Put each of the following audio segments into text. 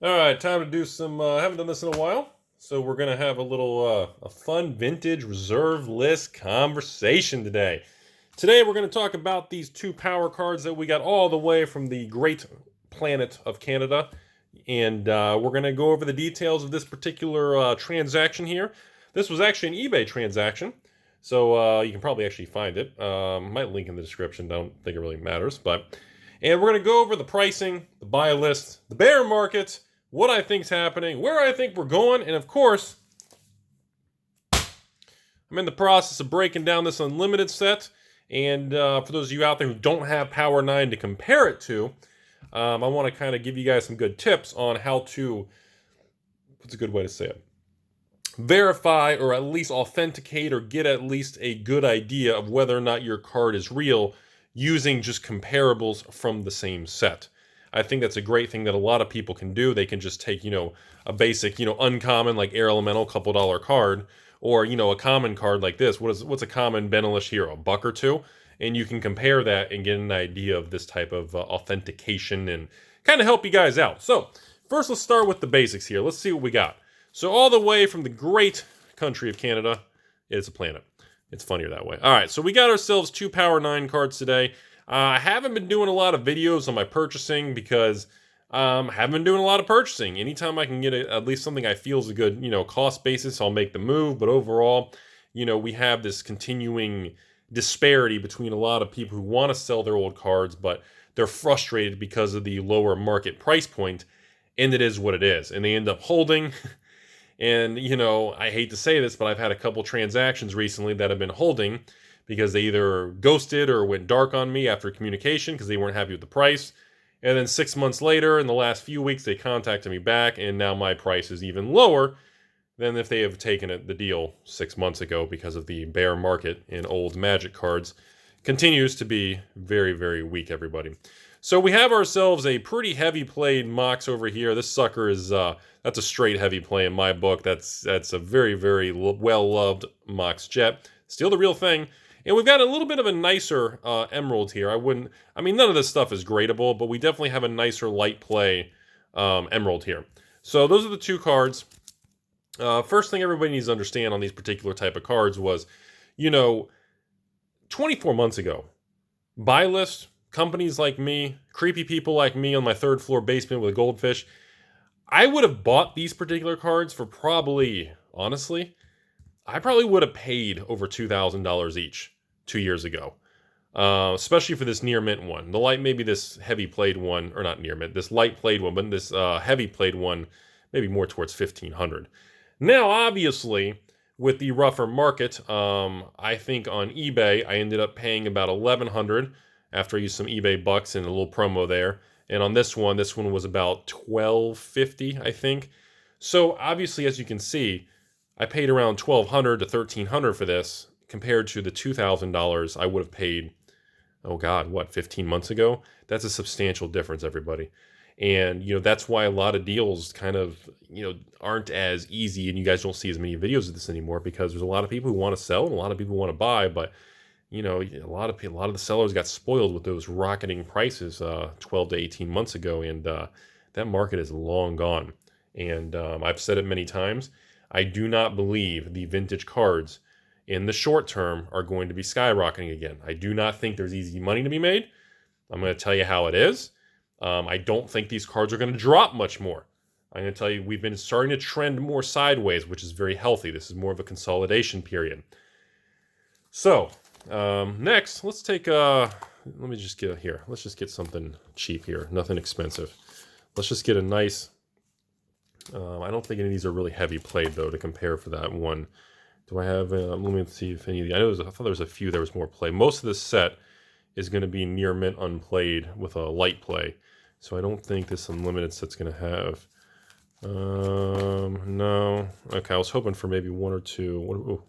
All right, time to do some. Haven't done this in a while, so we're gonna have a little a fun vintage reserve list conversation today. Today we're gonna talk about these two power cards that we got all the way from the great planet of Canada, and we're gonna go over the details of this particular transaction here. This was actually an eBay transaction, so you can probably actually find it. Might link in the description. Don't think it really matters, but and we're gonna go over the pricing, the buy list, the bear market, what I think's happening, where I think we're going, and of course, I'm in the process of breaking down this unlimited set. And for those of you out there who don't have Power 9 to compare it to, I want to kind of give you guys some good tips on how to, what's a good way to say it, verify or at least authenticate or get at least a good idea of whether or not your card is real using just comparables from the same set. I think that's a great thing that a lot of people can do. They can just take, a basic, uncommon like Air Elemental couple dollar card, or, a common card like this. What's a common Benelish hero? $1 or $2? And you can compare that and get an idea of this type of authentication and kind of help you guys out. So first, let's start with the basics here. Let's see what we got. So all the way from the great country of Canada, it's a planet. It's funnier that way. All right, so we got ourselves two Power 9 cards today. I haven't been doing a lot of videos on my purchasing because I haven't been doing a lot of purchasing. Anytime I can get at least something I feel is a good, cost basis, I'll make the move. But overall, we have this continuing disparity between a lot of people who want to sell their old cards, but they're frustrated because of the lower market price point, and it is what it is. And they end up holding. And, I hate to say this, but I've had a couple transactions recently that have been holding because they either ghosted or went dark on me after communication because they weren't happy with the price. And then 6 months later, in the last few weeks, they contacted me back, and now my price is even lower than if they have taken the deal 6 months ago, because of the bear market in old Magic cards continues to be very, very weak, everybody. So we have ourselves a pretty heavy played Mox over here. This sucker is, that's a straight heavy play in my book. That's a very, very well-loved Mox Jet. Still the real thing. And we've got a little bit of a nicer Emerald here. None of this stuff is gradable, but we definitely have a nicer light play Emerald here. So those are the two cards. First thing everybody needs to understand on these particular type of cards was, 24 months ago, buy list, companies like me, creepy people like me on my third floor basement with a goldfish, I would have bought these particular cards for probably, honestly, I probably would have paid over $2,000 each 2 years ago. Especially for this near mint one. The light, maybe this heavy played one, or not near mint, this light played one, but this heavy played one, maybe more towards 1,500. Now, obviously, with the rougher market, I think on eBay, I ended up paying about 1,100 after I used some eBay bucks and a little promo there. And on this one was about 1,250, I think. So obviously, as you can see, I paid around 1,200 to 1,300 for this, compared to the $2,000 I would have paid, 15 months ago? That's a substantial difference, everybody. And, that's why a lot of deals kind of, aren't as easy, and you guys don't see as many videos of this anymore, because there's a lot of people who want to sell and a lot of people who want to buy, but, a lot of the sellers got spoiled with those rocketing prices 12 to 18 months ago, and that market is long gone. And I've said it many times, I do not believe the vintage cards in the short term are going to be skyrocketing again. I do not think there's easy money to be made. I'm going to tell you how it is. I don't think these cards are going to drop much more. I'm going to tell you, we've been starting to trend more sideways, which is very healthy. This is more of a consolidation period. So, next, let's take, let me just get here. Let's just get something cheap here. Nothing expensive. Let's just get a nice, I don't think any of these are really heavy played, though, to compare for that one. Do I have, let me see if any of these, I thought there was a few there was more play. Most of this set is going to be near mint unplayed with a light play. So I don't think this unlimited set's going to have, no. Okay, I was hoping for maybe one or two.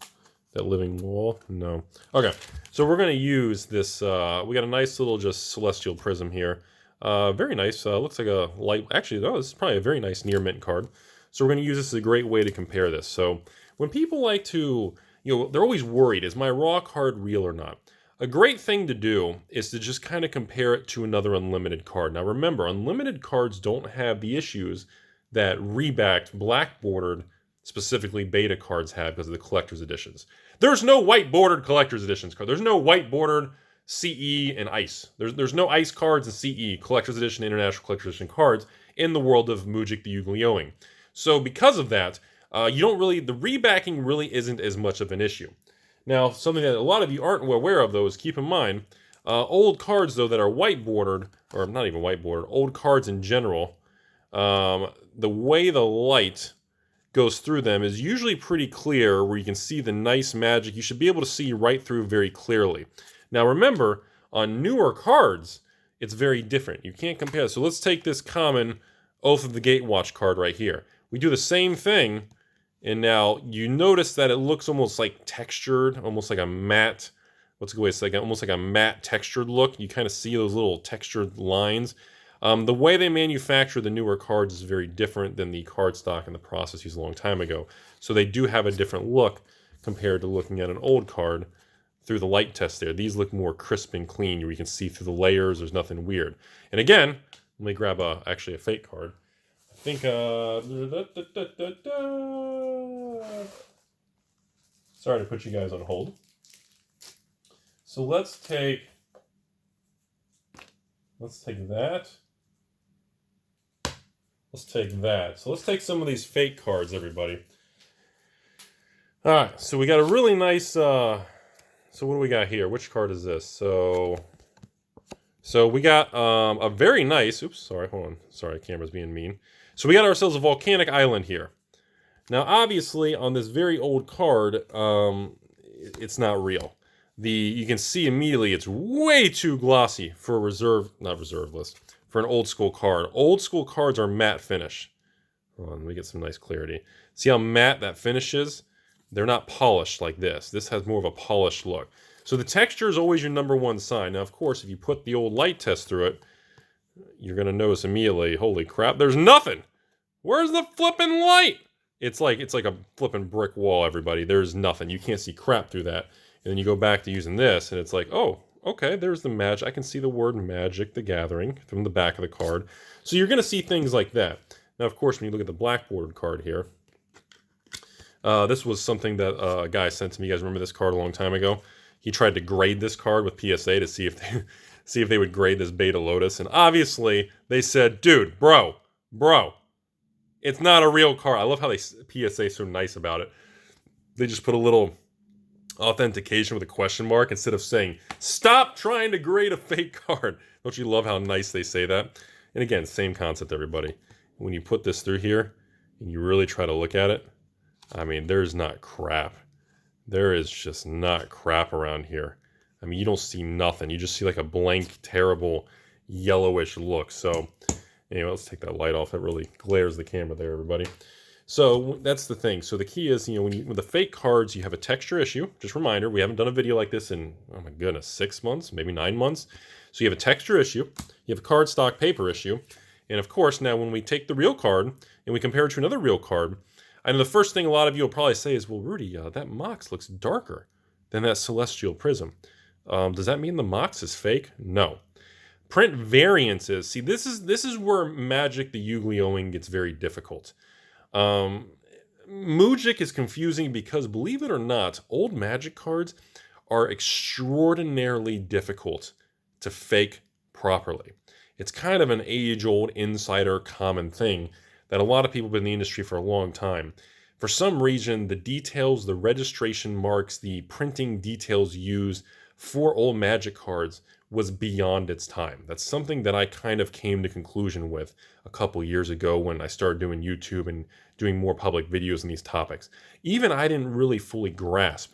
That living wall? No. Okay, so we're going to use this, we got a nice little just celestial prism here. Very nice, looks like a light, actually, this is probably a very nice near mint card. So we're going to use this as a great way to compare this. So when people like to, they're always worried, is my raw card real or not? A great thing to do is to just kind of compare it to another unlimited card. Now remember, unlimited cards don't have the issues that rebacked, black bordered, specifically beta cards have because of the collector's editions. There's no white bordered collector's editions card. There's no white bordered CE and Ice. There's no Ice cards and CE, collector's edition, international collector's edition cards in the world of Mujic the Yu-Gi-Oh!ing. So because of that, you don't really, the rebacking really isn't as much of an issue. Now, something that a lot of you aren't aware of, though, is keep in mind, old cards, though, that are white bordered, or not even white bordered, old cards in general, the way the light goes through them is usually pretty clear, where you can see the nice magic. You should be able to see right through very clearly. Now, remember, on newer cards, it's very different. You can't compare. So let's take this common Oath of the Gatewatch card right here. We do the same thing, and now you notice that it looks almost like textured, almost like a matte, what's a good way to say it? Almost like a matte textured look. You kind of see those little textured lines. The way they manufacture the newer cards is very different than the cardstock and the process used a long time ago. So they do have a different look compared to looking at an old card through the light test there. These look more crisp and clean, where you can see through the layers. There's nothing weird. And again, let me grab actually a fake card. I think, sorry to put you guys on hold. So let's take that. Let's take that. So let's take some of these fake cards, everybody. All right, so we got a really nice, so what do we got here? Which card is this? So we got a very nice, oops, sorry, hold on. Sorry, camera's being mean. So we got ourselves a volcanic island here. Now, obviously, on this very old card, it's not real. You can see immediately it's way too glossy for a not reserve list, for an old school card. Old school cards are matte finish. Hold on, let me get some nice clarity. See how matte that finish is? They're not polished like this. This has more of a polished look. So the texture is always your number one sign. Now, of course, if you put the old light test through it, you're going to notice immediately, holy crap, there's nothing. Where's the flipping light? It's like a flipping brick wall, everybody. There's nothing. You can't see crap through that. And then you go back to using this, and it's like, oh, okay, there's the magic. I can see the word Magic the Gathering from the back of the card. So you're going to see things like that. Now, of course, when you look at the blackboard card here, this was something that a guy sent to me. You guys remember this card a long time ago? He tried to grade this card with PSA to see if they would grade this Beta Lotus. And obviously, they said, dude, bro, it's not a real card. I love how PSA is so nice about it. They just put a little authentication with a question mark instead of saying, stop trying to grade a fake card. Don't you love how nice they say that? And again, same concept, everybody. When you put this through here and you really try to look at it, I mean, there's not crap. There is just not crap around here. I mean, you don't see nothing. You just see like a blank, terrible, yellowish look. So anyway, let's take that light off. That really glares the camera there, everybody. So that's the thing. So the key is, with the fake cards, you have a texture issue. Just a reminder, we haven't done a video like this in, oh my goodness, 6 months, maybe 9 months. So you have a texture issue, you have a cardstock paper issue, and of course, now when we take the real card and we compare it to another real card, I know the first thing a lot of you will probably say is, well, Rudy, that Mox looks darker than that Celestial Prism. Does that mean the Mox is fake? No. Print variances. See, this is where Magic the Yu-Gi-Oh!ing gets very difficult. Mujic is confusing because, believe it or not, old Magic cards are extraordinarily difficult to fake properly. It's kind of an age-old insider common thing that a lot of people have been in the industry for a long time. For some reason, the details, the registration marks, the printing details used for old Magic cards was beyond its time. That's something that I kind of came to conclusion with a couple years ago when I started doing YouTube and doing more public videos on these topics. Even I didn't really fully grasp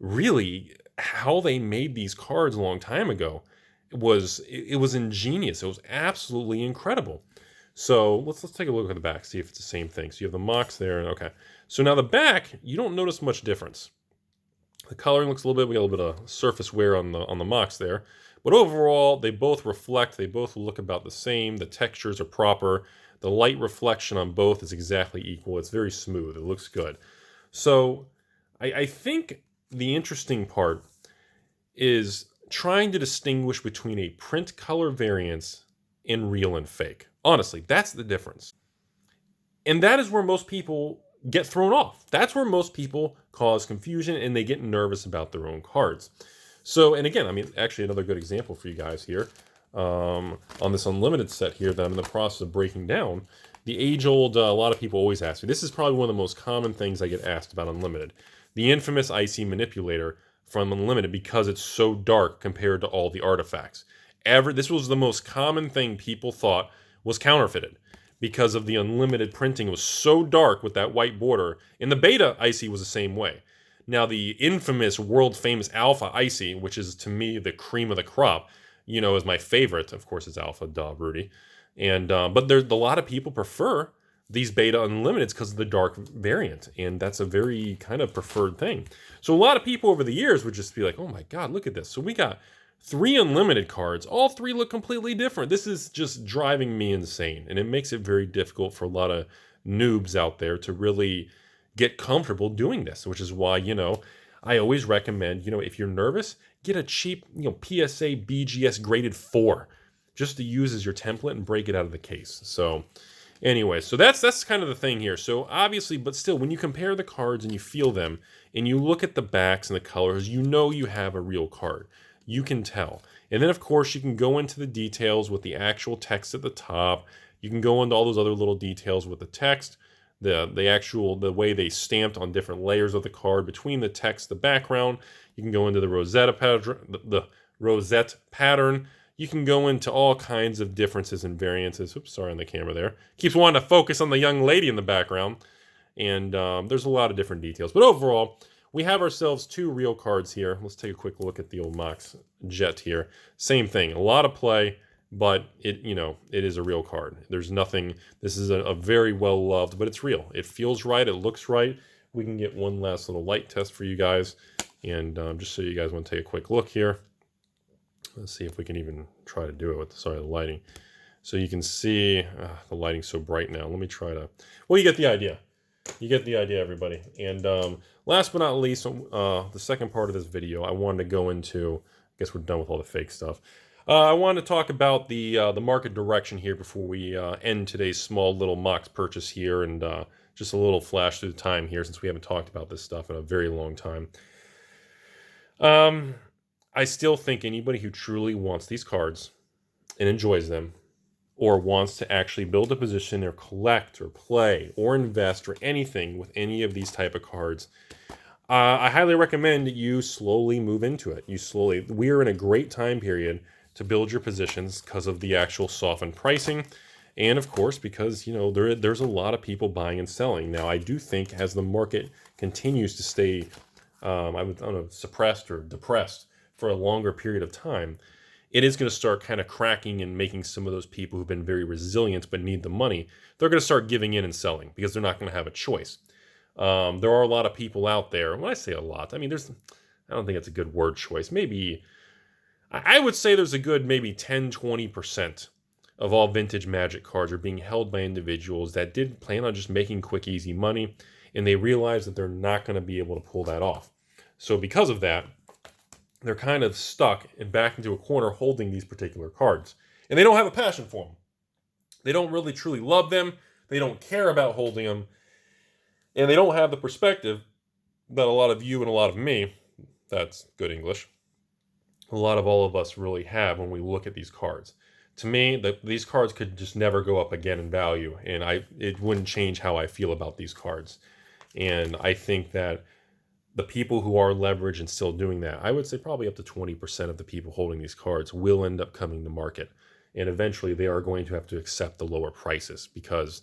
really how they made these cards a long time ago. It was ingenious. It was absolutely incredible. So let's take a look at the back, see if it's the same thing. So you have the Mox there, okay. So now the back, you don't notice much difference. The coloring looks a little bit, we got a little bit of surface wear on the Mox there. But overall, they both reflect, they both look about the same. The textures are proper. The light reflection on both is exactly equal. It's very smooth. It looks good. So I think the interesting part is trying to distinguish between a print color variance and real and fake. Honestly, that's the difference. And that is where most people get thrown off. That's where most people cause confusion and they get nervous about their own cards. So, and again, I mean, actually another good example for you guys here, on this unlimited set here that I'm in the process of breaking down, the age-old, a lot of people always ask me, this is probably one of the most common things I get asked about Unlimited, the infamous IC Manipulator from Unlimited, because it's so dark compared to all the artifacts. This was the most common thing people thought was counterfeited, because of the Unlimited printing. It was so dark with that white border. And the beta IC was the same way. Now, the infamous, world-famous Alpha IC, which is, to me, the cream of the crop, you know, is my favorite. Of course, it's Alpha, duh, Rudy. And but there's a lot of people prefer these beta Unlimiteds because of the dark variant. And that's a very kind of preferred thing. So a lot of people over the years would just be like, oh my God, look at this. So we got 3 Unlimited cards. All 3 look completely different. This is just driving me insane. And it makes it very difficult for a lot of noobs out there to really get comfortable doing this, which is why, you know, I always recommend, you know, if you're nervous, get a cheap, you know, PSA BGS graded 4 just to use as your template and break it out of the case. So anyway, so that's kind of the thing here. So obviously, but still, when you compare the cards and you feel them and you look at the backs and the colors, you know you have a real card. You can tell. And then, of course, you can go into the details with the actual text at the top. You can go into all those other little details with the text, the way they stamped on different layers of the card between the text, the background. You can go into the rosette pattern. You can go into all kinds of differences and variances. Oops, sorry on the camera there. Keeps wanting to focus on the young lady in the background. And there's a lot of different details. But overall, we have ourselves 2 real cards here. Let's take a quick look at the old Mox Jet here. Same thing, a lot of play, but it is a real card. There's nothing, this is a very well loved, but it's real. It feels right, it looks right. We can get one last little light test for you guys. And just so you guys want to take a quick look here. Let's see if we can even try to do it with, the lighting. So you can see, the lighting's so bright now. Let me try to, well, you get the idea. You get the idea, everybody. And last but not least, the second part of this video, I wanted to go into, I guess we're done with all the fake stuff. I wanted to talk about the market direction here before we end today's small little Mox purchase here, and just a little flash through the time here, since we haven't talked about this stuff in a very long time. I still think anybody who truly wants these cards and enjoys them, or wants to actually build a position or collect or play or invest or anything with any of these type of cards, I highly recommend that you slowly move into it. We are in a great time period to build your positions because of the actual softened pricing. And of course, because, you know, there's a lot of people buying and selling. Now, I do think as the market continues to stay, I don't know, suppressed or depressed for a longer period of time, it is going to start kind of cracking and making some of those people who've been very resilient but need the money, they're going to start giving in and selling because they're not going to have a choice. There are a lot of people out there. When I say a lot, I mean, I don't think it's a good word choice. Maybe, I would say there's a good maybe 10-20% of all vintage Magic cards are being held by individuals that did plan on just making quick, easy money, and they realize that they're not going to be able to pull that off. So because of that, they're kind of stuck and back into a corner holding these particular cards. And they don't have a passion for them. They don't really truly love them. They don't care about holding them. And they don't have the perspective that a lot of you and a lot of me, that's good English, a lot of all of us really have when we look at these cards. To me, these cards could just never go up again in value. And it wouldn't change how I feel about these cards. And I think that the people who are leveraged and still doing that, I would say probably up to 20% of the people holding these cards will end up coming to market. And eventually they are going to have to accept the lower prices, because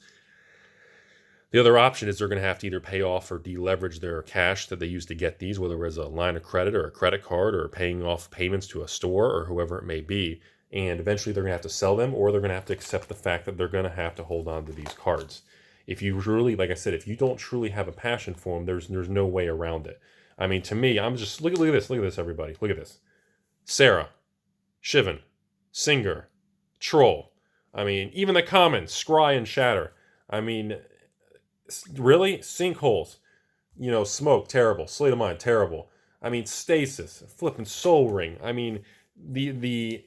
the other option is they're going to have to either pay off or deleverage their cash that they used to get these, whether it's a line of credit or a credit card or paying off payments to a store or whoever it may be. And eventually they're going to have to sell them, or they're going to have to accept the fact that they're going to have to hold on to these cards. If you really, like I said, if you don't truly have a passion for them, there's no way around it. I mean, to me, I'm just, look at this, everybody. Look at this. Sarah, Shivan, Singer, Troll. I mean, even the commons, Scry and Shatter. I mean, really? Sinkholes. You know, Smoke, terrible. Slate of Mind, terrible. I mean, Stasis, flipping Soul Ring. I mean, the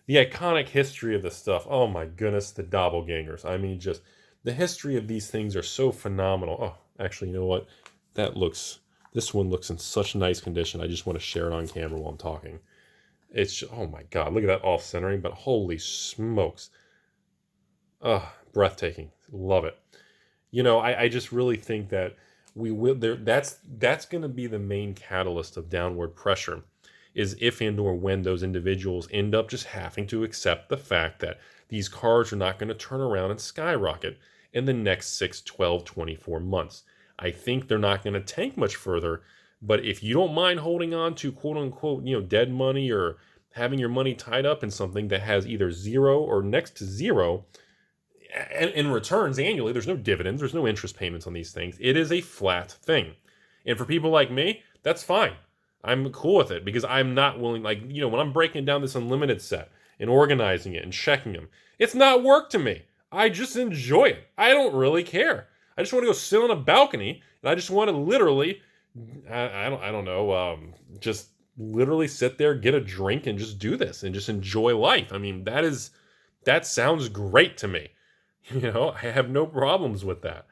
iconic history of this stuff. Oh my goodness, the doppelgangers. I mean, just The history of these things are so phenomenal. Oh, actually, you know what? This one looks in such nice condition. I just want to share it on camera while I'm talking. It's, oh my God, look at that off-centering, but holy smokes. Breathtaking. Love it. I just really think that we will there that's going to be the main catalyst of downward pressure, is if and or when those individuals end up just having to accept the fact that these cards are not going to turn around and skyrocket in the next 6, 12, 24 months. I think they're not going to tank much further, but if you don't mind holding on to quote unquote, dead money, or having your money tied up in something that has either zero or next to zero in returns annually, there's no dividends, there's no interest payments on these things. It is a flat thing. And for people like me, that's fine. I'm cool with it, because I'm not willing, when I'm breaking down this unlimited set and organizing it and checking them, it's not work to me. I just enjoy it. I don't really care. I just want to go sit on a balcony, and I just want to literally, I don't know, just literally sit there, get a drink, and just do this and just enjoy life. I mean, that sounds great to me. I have no problems with that.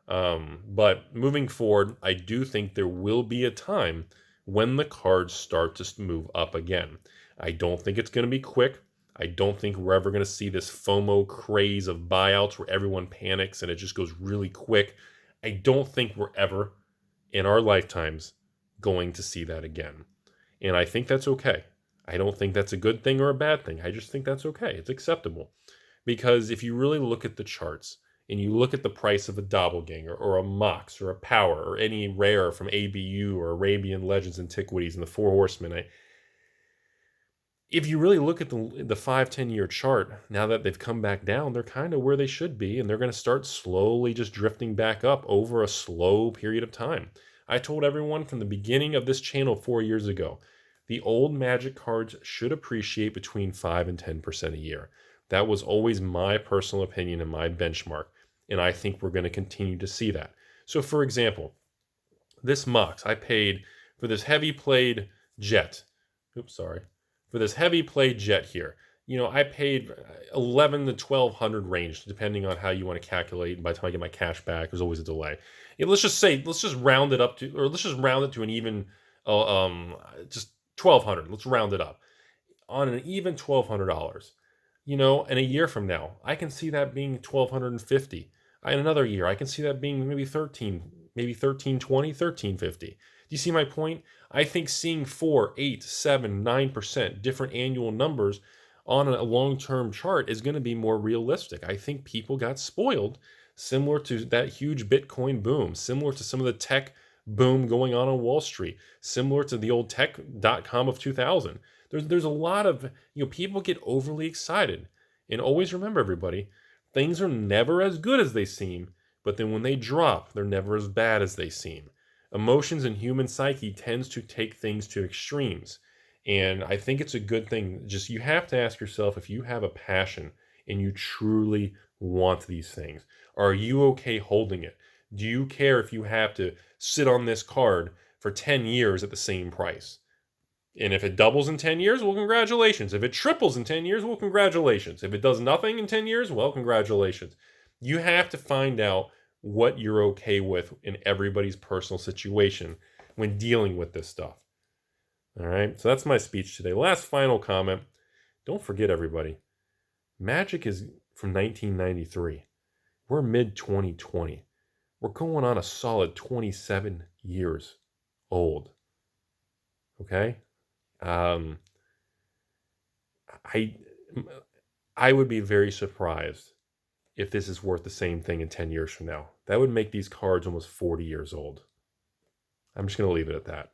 But moving forward, I do think there will be a time when the cards start to move up again. I don't think it's going to be quick. I don't think we're ever going to see this FOMO craze of buyouts where everyone panics and it just goes really quick. I don't think we're ever in our lifetimes going to see that again. And I think that's okay. I don't think that's a good thing or a bad thing. I just think that's okay. It's acceptable. Because if you really look at the charts and you look at the price of a doppelganger or a mox or a power or any rare from ABU or Arabian Legends Antiquities and the Four Horsemen, if you really look at the 5-10 year chart, now that they've come back down, they're kind of where they should be, and they're going to start slowly just drifting back up over a slow period of time. I told everyone from the beginning of this channel 4 years ago, the old Magic cards should appreciate between 5 and 10% a year. That was always my personal opinion and my benchmark, and I think we're going to continue to see that. So, for example, this Mox, I paid for this heavy played jet. For this heavy played jet here. I paid 11 to 1200 range, depending on how you want to calculate. And by the time I get my cash back, there's always a delay. Let's just round it up to, or let's just round it to an even, just 1200. Let's round it up on an even $1,200. In a year from now, I can see that being 1,250. In another year, I can see that being maybe 1320, 1350. Do you see my point? I think seeing 4, 8, 7, 9% different annual numbers on a long-term chart is going to be more realistic. I think people got spoiled, similar to that huge Bitcoin boom, similar to some of the tech boom going on Wall Street, similar to the old tech.com of 2000. There's a lot of, people get overly excited. And always remember, everybody, things are never as good as they seem, but then when they drop, they're never as bad as they seem. Emotions and human psyche tends to take things to extremes. And I think it's a good thing. Just, you have to ask yourself, if you have a passion and you truly want these things, are you okay holding it? Do you care if you have to sit on this card for 10 years at the same price? And if it doubles in 10 years, well, congratulations. If it triples in 10 years, well, congratulations. If it does nothing in 10 years, well, congratulations. You have to find out what you're okay with in everybody's personal situation when dealing with this stuff. All right, so that's my speech today. Last final comment. Don't forget, everybody, Magic is from 1993. We're mid-2020. We're going on a solid 27 years old. Okay? I would be very surprised if this is worth the same thing in 10 years from now. That would make these cards almost 40 years old. I'm just going to leave it at that.